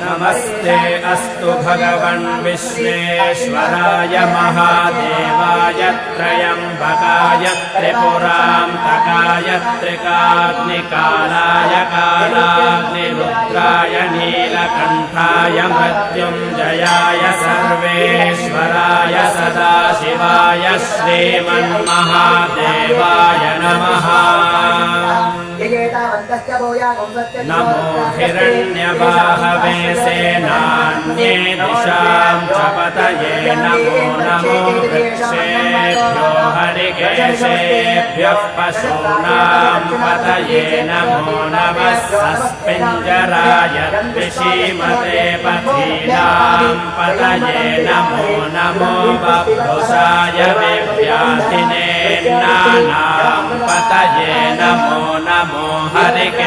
नमस्ते अस्तु भगवन् विश्वेश्वराय महादेवाय त्र्यम्बकाय त्रिपुरान्तकाय त्रिकाग्निकालाय कालाग्निरुद्राय नीलकण्ठाय मृत्युञ्जयाय सर्वेश्वराय सदाशिवाय श्रीमन्महादेवाय नमः। नमो हिरण्यबाहवे सेनान्ये दिशां च पतये नमो नमो वृक्षेभ्यो हरिकेशेभ्यः पशूनां पतये नमो नमः सस्पिञ्जराय द्विषीमते पथीनां पतये नमो नमो बभ्रुषाय विव्याधिने नानां पतये नमो नमो हरिकेशायोपवीति